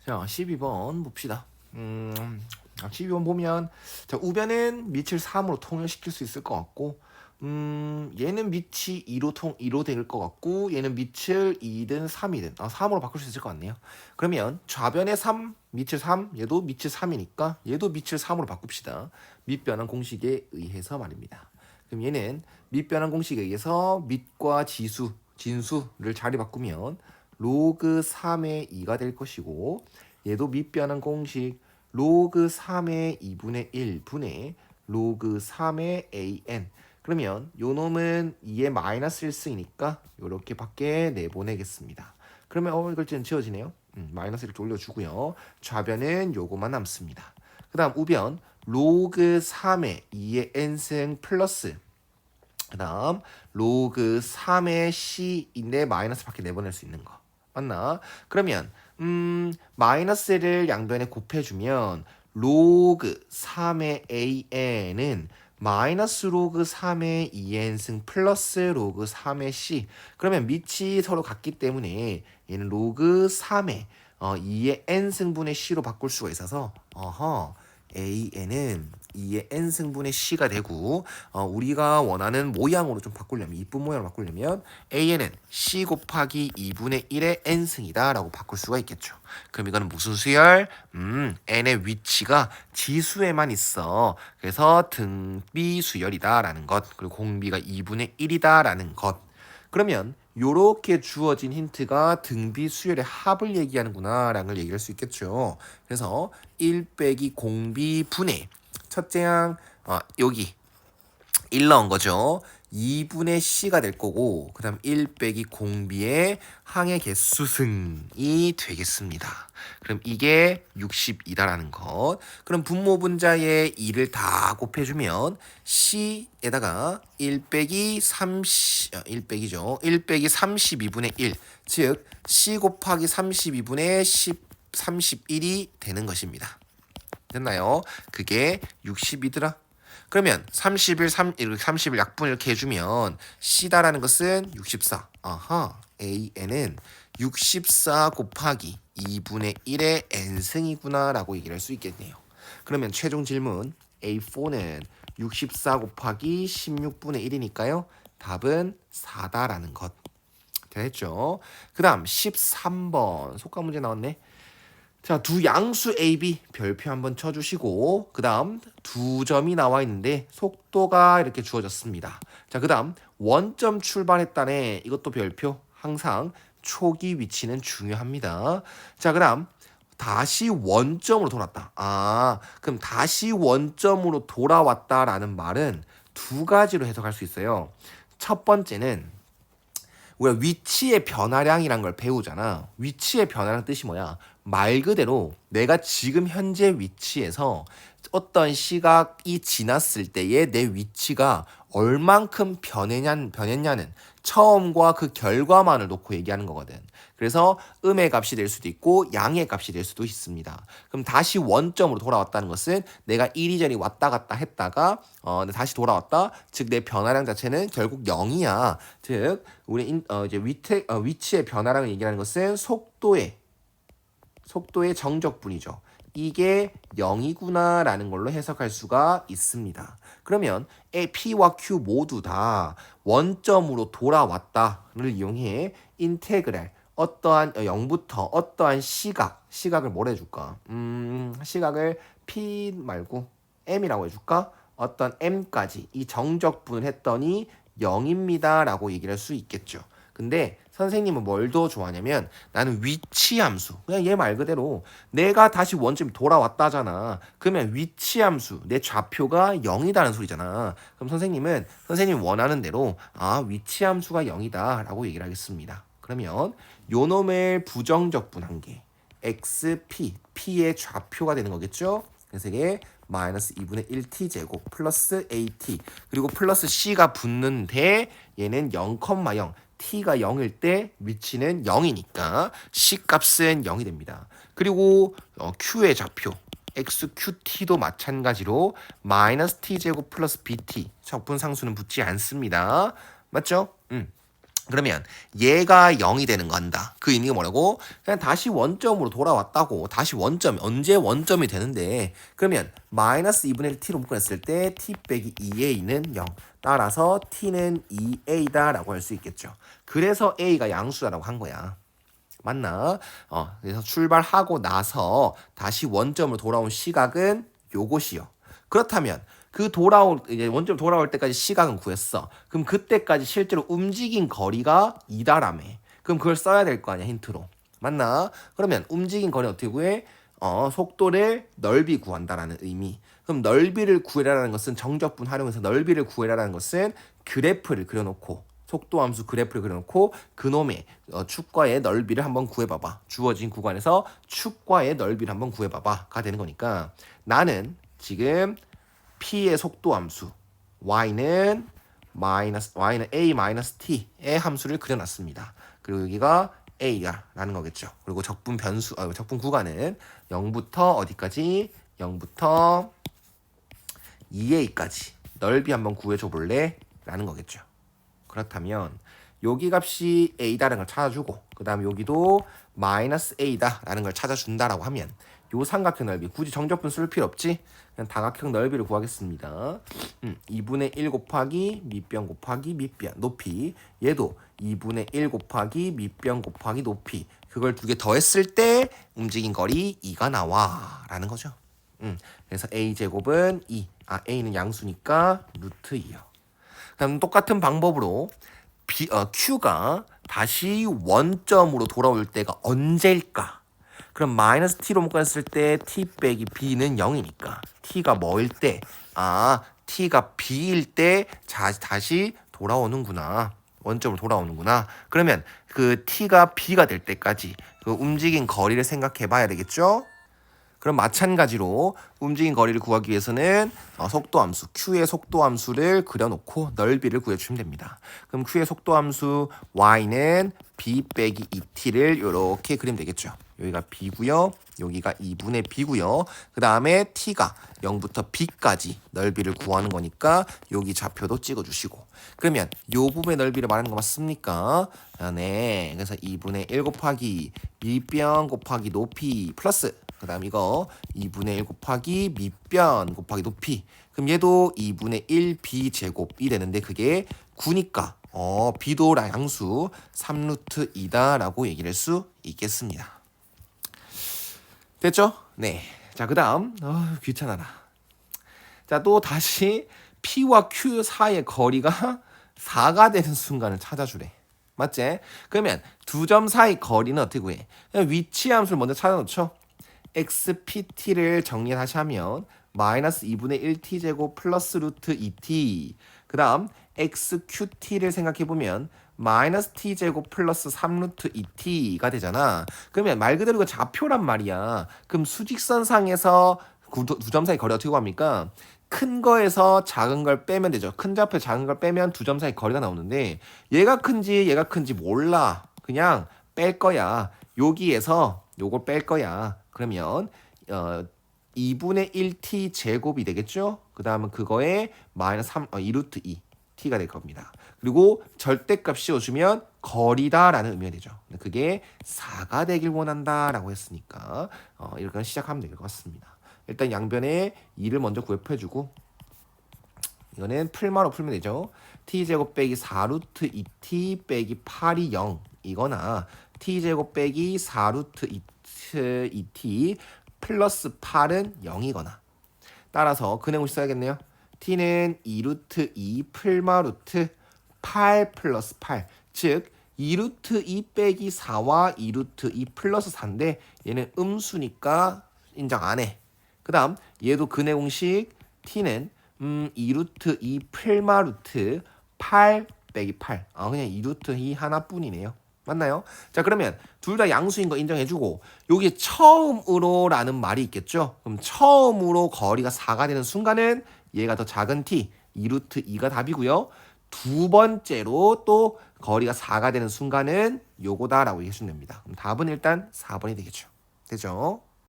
자, 12번 봅시다. 12번 보면, 자, 우변은 밑을 3으로 통일시킬 수 있을 것 같고, 얘는 밑이 2로 될 것 같고, 얘는 밑을 2든 3이든, 3으로 바꿀 수 있을 것 같네요. 그러면 좌변의 3, 밑을 3, 얘도 밑을 3이니까, 얘도 밑을 3으로 바꿉시다. 밑변환 공식에 의해서 말입니다. 그럼 얘는 밑변환 공식에 의해서 밑과 진수를 자리 바꾸면, 로그 3의 2가 될 것이고 얘도 밑변환 공식 로그 3의 2분의 1분의 로그 3의 an 그러면 요 놈은 2의 마이너스 1승이니까 요렇게 밖에 내보내겠습니다. 그러면 이걸 좀 지워지네요. 마이너스 1을 올려주고요. 좌변은 요거만 남습니다. 그 다음 우변 로그 3의 2의 n승 플러스 그 다음 로그 3의 c인데 마이너스 밖에 내보낼 수 있는 거 맞나? 그러면 마이너스를 양변에 곱해주면 로그 3의 an은 마이너스 로그 3의 2n승 플러스 로그 3의 c 그러면 밑이 서로 같기 때문에 얘는 로그 3의 2의 n승분의 c로 바꿀 수가 있어서 an은 2의 n승분의 c가 되고 우리가 원하는 모양으로 좀 바꾸려면 이쁜 모양으로 바꾸려면 an은 c 곱하기 2분의 1의 n승이다 라고 바꿀 수가 있겠죠. 그럼 이거는 무슨 수열? n의 위치가 지수에만 있어. 그래서 등비 수열이다 라는 것 그리고 공비가 2분의 1이다 라는 것 그러면 요렇게 주어진 힌트가 등비 수열의 합을 얘기하는구나 라는 걸 얘기할 수 있겠죠. 그래서 1 빼기 공비 분의 첫째 항 여기 1 넣은 거죠. 2분의 c가 될 거고 그 다음 1 빼기 공비의 항의 개수승이 되겠습니다. 그럼 이게 62다라는 것. 그럼 분모 분자의 2를 다 곱해주면 c에다가 1 빼기 1 빼기죠. 1 빼기 32분의 1. 즉 c 곱하기 32분의 31이 되는 것입니다. 됐나요? 그게 60이더라. 그러면 30일 약분 이렇게 해주면 C다라는 것은 64. AN은 64 곱하기 2분의 1의 n승이구나 라고 얘기를 할 수 있겠네요. 그러면 최종 질문 A4는 64 곱하기 16분의 1이니까요. 답은 4다라는 것. 됐죠? 그 다음 13번 속과 문제 나왔네. 자, 두 양수 A, B 별표 한번 쳐주시고 그 다음 두 점이 나와 있는데 속도가 이렇게 주어졌습니다. 자, 그 다음 원점 출발했다네. 이것도 별표. 항상 초기 위치는 중요합니다. 자, 그 다음 다시 원점으로 돌아왔다. 그럼 다시 원점으로 돌아왔다라는 말은 두 가지로 해석할 수 있어요. 첫 번째는 우리가 위치의 변화량이란 걸 배우잖아. 위치의 변화량 뜻이 뭐야? 말 그대로 내가 지금 현재 위치에서 어떤 시각이 지났을 때의 내 위치가 얼만큼 변했냐는 처음과 그 결과만을 놓고 얘기하는 거거든. 그래서 음의 값이 될 수도 있고 양의 값이 될 수도 있습니다. 그럼 다시 원점으로 돌아왔다는 것은 내가 이리저리 왔다 갔다 했다가 다시 돌아왔다. 즉 내 변화량 자체는 결국 0이야. 즉 우리 이제 위치의 변화량을 얘기하는 것은 속도의 정적분이죠. 이게 0이구나라는 걸로 해석할 수가 있습니다. 그러면 P와 Q 모두 다 원점으로 돌아왔다를 이용해 인테그랄 어떠한 0부터 어떠한 시각을 뭘 해줄까? 시각을 P 말고 M이라고 해줄까? 어떤 M까지 이 정적분을 했더니 0입니다라고 얘기를 할 수 있겠죠. 근데 선생님은 뭘 더 좋아하냐면 나는 위치 함수. 그냥 얘 말 그대로 내가 다시 원점 돌아왔다잖아. 그러면 위치 함수 내 좌표가 0이다는 소리잖아. 그럼 선생님 원하는 대로 위치 함수가 0이다라고 얘기를 하겠습니다. 그러면 요 놈의 부정적분 한 개. xp p의 좌표가 되는 거겠죠? 그래서 이게 마이너스 2분의 1t 제곱 플러스 at 그리고 플러스 c가 붙는데 얘는 0,0 t가 0일 때 위치는 0이니까 c 값은 0이 됩니다. 그리고 q의 좌표 xqt도 마찬가지로 마이너스 t 제곱 플러스 bt 적분상수는 붙지 않습니다. 맞죠? 그러면 얘가 0이 되는 거 한다. 그 의미가 뭐라고? 그냥 다시 원점으로 돌아왔다고. 다시 원점, 언제 원점이 되는데 그러면 마이너스 2분의 1 t로 묶어냈을 때 t 빼기 2a는 0. 따라서 t는 2a다 라고 할 수 있겠죠. 그래서 a가 양수다라고 한 거야. 맞나? 그래서 출발하고 나서 다시 원점으로 돌아온 시각은 요것이요. 그렇다면 이제 원점 돌아올 때까지 시각은 구했어. 그럼 그때까지 실제로 움직인 거리가 2다라며. 그럼 그걸 써야 될 거 아니야, 힌트로. 맞나? 그러면 움직인 거리 어떻게 구해? 속도를 넓이 구한다라는 의미. 그럼 넓이를 구해라라는 것은 정적분 활용해서 넓이를 구해라라는 것은 그래프를 그려놓고 속도 함수 그래프를 그려놓고 그놈의 축과의 넓이를 한번 구해봐봐. 주어진 구간에서 축과의 넓이를 한번 구해봐봐가 되는 거니까 나는 지금 p의 속도 함수 y는 a 마이너스 t의 함수를 그려놨습니다. 그리고 여기가 a라는 거겠죠. 그리고 적분 구간은 0부터 어디까지? 0부터 2a까지 넓이 한번 구해줘 볼래? 라는 거겠죠. 그렇다면 여기 값이 a다라는 걸 찾아주고 그 다음에 여기도 마이너스 a다라는 걸 찾아준다라고 하면 요 삼각형 넓이 굳이 정적분 쓸 필요 없지? 그냥 다각형 넓이를 구하겠습니다. 2분의 1 곱하기 밑변 곱하기 밑변 높이 얘도 2분의 1 곱하기 밑변 곱하기 높이 그걸 두 개 더했을 때 움직인 거리 2가 나와 라는 거죠. 그래서 a제곱은 2 a는 양수니까 루트 2요. 그럼 똑같은 방법으로 Q가 다시 원점으로 돌아올 때가 언제일까? 그럼 마이너스 t로 묶었을 때 t 빼기 b는 0이니까 t가 뭐일 때? t가 b일 때 다시 돌아오는구나. 원점으로 돌아오는구나. 그러면 그 t가 b가 될 때까지 그 움직인 거리를 생각해 봐야 되겠죠? 그럼 마찬가지로 움직인 거리를 구하기 위해서는 속도함수 Q의 속도함수를 그려놓고 넓이를 구해주시면 됩니다. 그럼 Q의 속도함수 Y는 B 빼기 2T를 이렇게 그리면 되겠죠. 여기가 B고요. 여기가 2분의 B고요. 그 다음에 T가 0부터 B까지 넓이를 구하는 거니까 여기 좌표도 찍어주시고 그러면 요 부분의 넓이를 말하는 거 맞습니까? 네. 그래서 2분의 1 곱하기 밑변 곱하기 높이 플러스 그 다음 이거 2분의 1 곱하기 밑변 곱하기 높이 그럼 얘도 2분의 1 b제곱이 되는데 그게 9니까 b도 양수 3루트 2다 라고 얘기를 할 수 있겠습니다. 됐죠? 네. 자, 그 다음 귀찮아라. 자, 또 다시 P와 Q 사이의 거리가 4가 되는 순간을 찾아주래. 맞지? 그러면 두 점 사이 거리는 어떻게 구해? 그냥 위치 함수를 먼저 찾아놓죠. xpt를 정리 다시 하면 마이너스 2분의 1t제곱 플러스 루트 2t 그 다음 xqt를 생각해보면 마이너스 t제곱 플러스 3루트 2t가 되잖아. 그러면 말 그대로 이거 좌표란 말이야. 그럼 수직선상에서 두 점 사이 거리 어떻게 구합니까? 큰 거에서 작은 걸 빼면 되죠. 큰 좌표 작은 걸 빼면 두 점 사이 거리가 나오는데 얘가 큰지 몰라. 그냥 뺄 거야. 여기에서 요걸 뺄 거야. 그러면 2분의 1t 제곱이 되겠죠? 그 다음은 그거에 마이너스 2루트 2 t가 될 겁니다. 그리고 절대값 씌워주면 거리다라는 의미가 되죠. 그게 4가 되길 원한다라고 했으니까 이렇게 시작하면 될 것 같습니다. 일단 양변에 2를 먼저 구입해주고 이거는 풀마로 풀면 되죠. t제곱 빼기 4루트 2t 빼기 8이 0 이거나 t제곱 빼기 4루트 2t 플러스 8은 0이거나 따라서 그 내용을 써야겠네요. t는 2루트 2 풀마루트 8 플러스 8 즉 2루트 2 빼기 4와 2루트 2 플러스 4인데 얘는 음수니까 인정 안 해. 그 다음 얘도 그 내용식 t는 2루트 2 풀마루트 8 빼기 8 그냥 2루트 2 하나뿐이네요. 맞나요? 자 그러면 둘 다 양수인 거 인정해주고 여기 처음으로 라는 말이 있겠죠. 그럼 처음으로 거리가 4가 되는 순간은 얘가 더 작은 t 2루트 2가 답이고요. 두 번째로 또 거리가 4가 되는 순간은 요거다 라고 해주시면 됩니다. 그럼 답은 일단 4번이 되겠죠. 되죠?